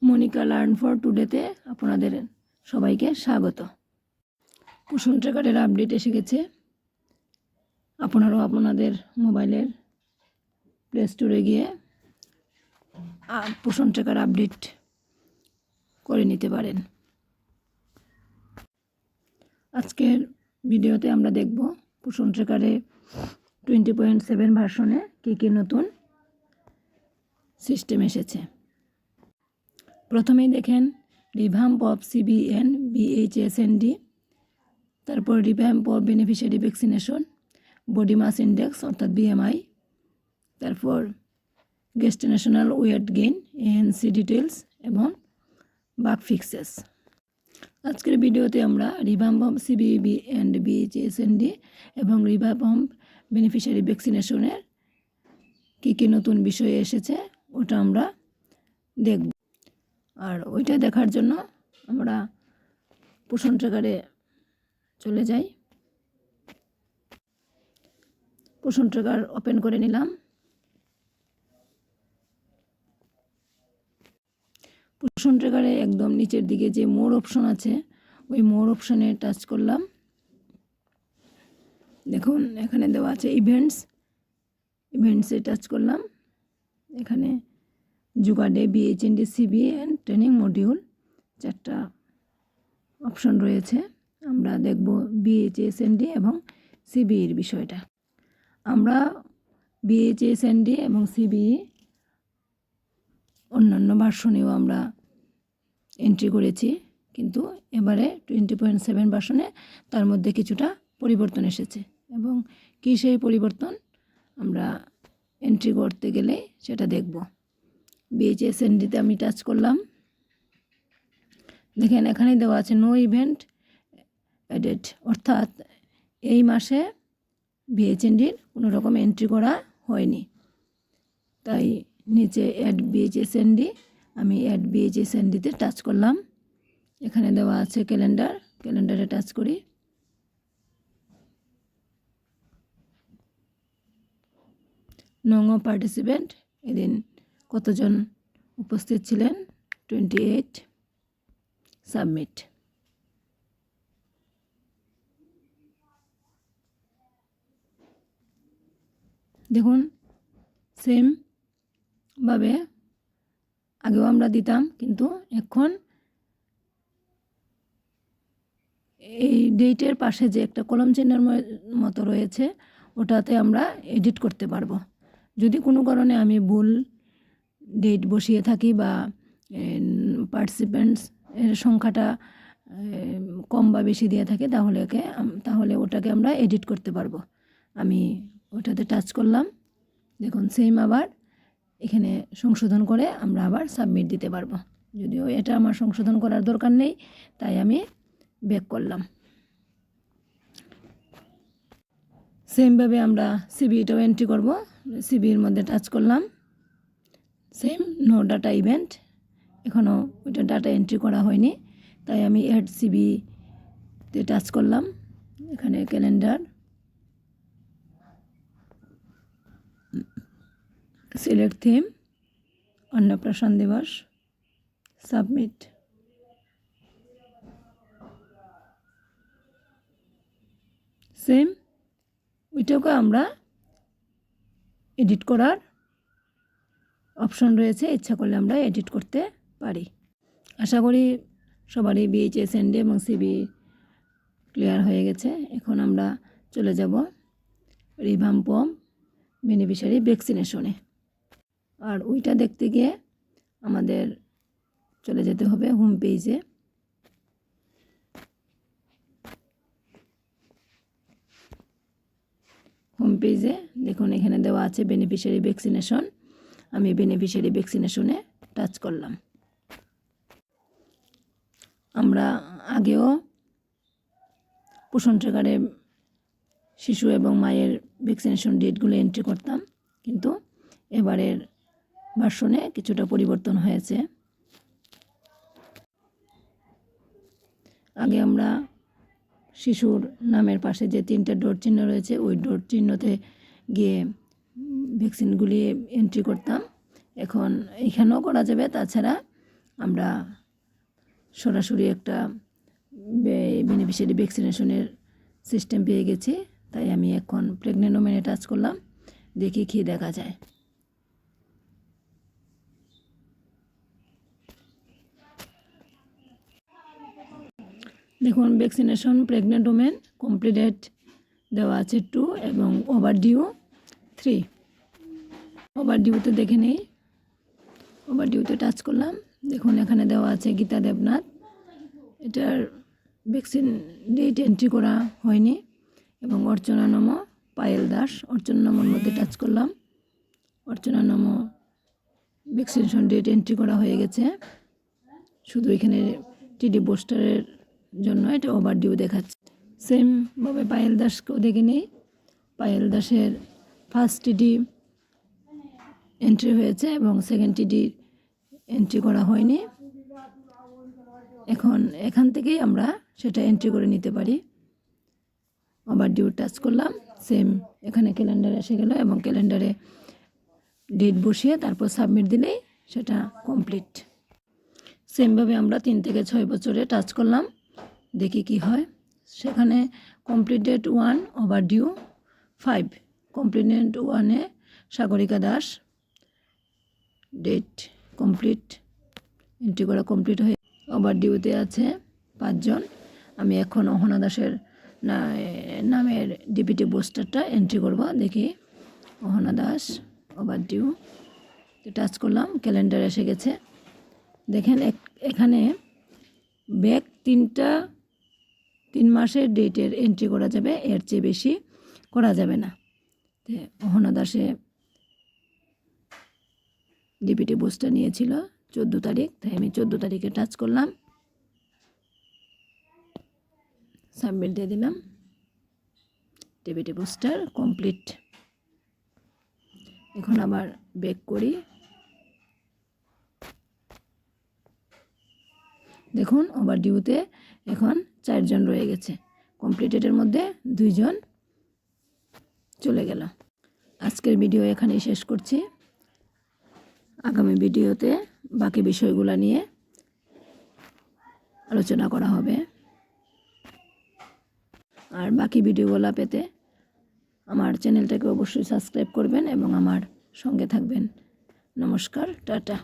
Monika learn for টুডেতে আপনাদের সবাইকে স্বাগত। পোষণ ট্র্যাকারের আপডেট এসে গেছে। আপনারাও আপনাদের মোবাইলের প্লে স্টোরে গিয়ে পোষণ ট্র্যাকার আপডেট করে নিতে পারেন। আজকের ভিডিওতে আমরা দেখব পোষণ ট্র্যাকারে 20.7 ভার্সনে কী নতুন সিস্টেম এসেছে। প্রথমেই দেখেন রিভ্যাম্প অফ CBN BHSND, তারপর revamp of beneficiary vaccination, body mass index অর্থাৎ BMI, তারপর gestational weight gain ANC details এবং বাগ ফিক্সেস। আজকের ভিডিওতে আমরা রিভ্যাম্প অফ CBN BHSND এবং রিভ্যাম্প অফ বেনিফিশিয়ারি ভ্যাকসিনেশনের কী নতুন বিষয় এসেছে ওটা আমরা দেখব। আর ওইটা দেখার জন্য আমরা পোষণ ট্র্যাকারে চলে যাই। পোষণ ট্র্যাকার ওপেন করে নিলাম। পোষণ ট্র্যাকারে একদম নিচের দিকে যে মোর অপশন আছে ওই মোর অপশনে টাচ করলাম। দেখুন এখানে দেওয়া আছে ইভেন্টসে টাচ করলাম। এখানে yoga day BHND CBN training module 4টা অপশন রয়েছে। আমরা দেখব BHSND এবং CBEর বিষয়টা। আমরা BHSND এবং CBE অন্যান্য ভার্সনেও আমরা এন্ট্রি করেছি, কিন্তু এবারে 20.7 ভার্সনে তার মধ্যে কিছুটা পরিবর্তন এসেছে এবং কী সেই পরিবর্তন আমরা এন্ট্রি করতে গেলে সেটা দেখব। BHSNDতে আমি টাচ করলাম। দেখেন এখানে দেওয়া আছে নো ইভেন্ট অ্যাডেড, অর্থাৎ এই মাসে BHNDর কোনো রকম এন্ট্রি করা হয়নি। তাই নিচে অ্যাড BHSND, আমি অ্যাড BHSNDতে টাচ করলাম। এখানে দেওয়া আছে ক্যালেন্ডারে টাচ করি। নং অফ পার্টিসিপেন্ট, এদিন কতজন উপস্থিত ছিলেন 28। সাবমিট। দেখুন সেমভাবে আগেও আমরা দিতাম, কিন্তু এখন এই ডেটের পাশে যে একটা কলম চিহ্নের মতো রয়েছে ওটাতে আমরা এডিট করতে পারবো। যদি কোনো কারণে আমি ভুল ডেট বসিয়ে থাকি বা পার্টিসিপেন্টস এর সংখ্যাটা কম বা বেশি দিয়ে থাকে তাহলে ওটাকে আমরা এডিট করতে পারবো। আমি ওটাতে টাচ করলাম। দেখুন সেম আবার এখানে সংশোধন করে আমরা আবার সাবমিট দিতে পারবো। যদিও এটা আমার সংশোধন করার দরকার নেই, তাই আমি ব্যাক করলাম। সেমভাবে আমরা CBEটাও এন্ট্রি করব। CBEর মধ্যে টাচ করলাম। সেম নো ডাটা ইভেন্ট, এখনও ওইটা ডাটা এন্ট্রি করা হয়নি, তাই আমি অ্যাড CBEতে টাচ করলাম। এখানে ক্যালেন্ডার, সিলেক্ট থিম, অন্নপ্রাশন দিবস, সাবমিট। সেম ওইটাকে আমরা এডিট করার অপশন রয়েছে, ইচ্ছা করলে আমরা এডিট করতে পারি। আশা করি সবারই BHSND এবং CBE ক্লিয়ার হয়ে গেছে। এখন আমরা চলে যাব রিভ্যাম্প অফ বেনিফিশিয়ারি ভ্যাকসিনেশনে। আর ওইটা দেখতে গিয়ে আমাদের চলে যেতে হবে হোম পেজে। হোম পেজে দেখুন এখানে দেওয়া আছে বেনিফিশিয়ারি ভ্যাকসিনেশন। আমি বেনিফিশিয়ারি ভ্যাকসিনেশনে টাচ করলাম। আমরা আগেও পোষণ ট্র্যাকারে শিশু এবং মায়ের ভ্যাকসিনেশন ডেটগুলো এন্ট্রি করতাম, কিন্তু এবারের ভার্সনে কিছুটা পরিবর্তন হয়েছে। আগে আমরা শিশুর নামের পাশে যে 3টা ডট চিহ্ন রয়েছে ওই ডট চিহ্নতে গিয়ে ভ্যাকসিনগুলি এন্ট্রি করতাম। এখন এখানেও করা যাবে, তাছাড়া আমরা সরাসরি একটা বেনিফিশিয়ারি ভ্যাকসিনেশনের সিস্টেম পেয়ে গেছি। তাই আমি এখন প্রেগনেন্ট ওমেনে টাচ করলাম, দেখি কী দেখা যায়। দেখুন ভ্যাকসিনেশন প্রেগনেন্ট ওমেন কমপ্লিটেড দেওয়া আছে 2 এবং ওভারডিউ 3। ওভারডিউতে দেখে নেই, ওভারডিউতে টাচ করলাম। দেখুন এখানে দেওয়া আছে গীতা দেবনাথ, এটার ভ্যাকসিন ডেট এন্ট্রি করা হয়নি। এবং অর্চনা নম পায়েল দাস, অর্চনা নমর মধ্যে টাচ করলাম। অর্চনা নম ভ্যাকসিনেশন ডেট এন্ট্রি করা হয়ে গেছে, শুধু এখানে টিডি বুস্টারের জন্য এটা ওভারডিউ দেখাচ্ছে। সেমভাবে পায়েল দাসকেও দেখে নিই। পায়েল দাসের ফার্স্ট টিডি এন্ট্রি হয়েছে এবং সেকেন্ড টিডি এন্ট্রি করা হয়নি। এখান থেকেই আমরা সেটা এন্ট্রি করে নিতে পারি। ওভারডিউ টাচ করলাম, সেম এখানে ক্যালেন্ডার এসে গেল এবং ক্যালেন্ডারে ডেট বসিয়ে তারপর সাবমিট দিলেই সেটা কমপ্লিট। সেমভাবে আমরা 3 থেকে 6 বছরে টাচ করলাম, দেখি কি হয়। সেখানে কমপ্লিটেড 1, ওভারডিউ 5। কমপ্লিটেড 1-এ Sagarika Das, date complete, entry করা কমপ্লিট হয়ে। ওভারডিউতে আছে 5 জন। আমি এখন অহনা দাসের নামের ডিপিটি বুস্টারটা এন্ট্রি করব, দেখি। অহনা দাস ওভারডিউ টাচ করলাম, ক্যালেন্ডার এসে গেছে। দেখেন এখানে ব্যাক 3 মাসের ডেটের এন্ট্রি করা যাবে, এর চেয়ে বেশি করা যাবে না। অহনা দাসে ডিপিটি বুস্টার নিয়েছিল 14 তারিখ, তাই আমি 14 তারিখে টাচ করলাম, সাবমিট দিয়ে দিলাম। DPT booster complete. এখন আবার ব্যাক করি। দেখুন ওভারডিউতে এখন 4 জন রয়ে গেছে, কমপ্লিটেডের মধ্যে 2 জন চলে গেল। আজকের ভিডিও এখানেই শেষ করছি। আগামী ভিডিওতে বাকি বিষয়গুলো নিয়ে আলোচনা করা হবে। আর বাকি ভিডিওগুলো পেতে আমার চ্যানেলটাকে অবশ্যই সাবস্ক্রাইব করবেন এবং আমার সঙ্গে থাকবেন। নমস্কার, টাটা।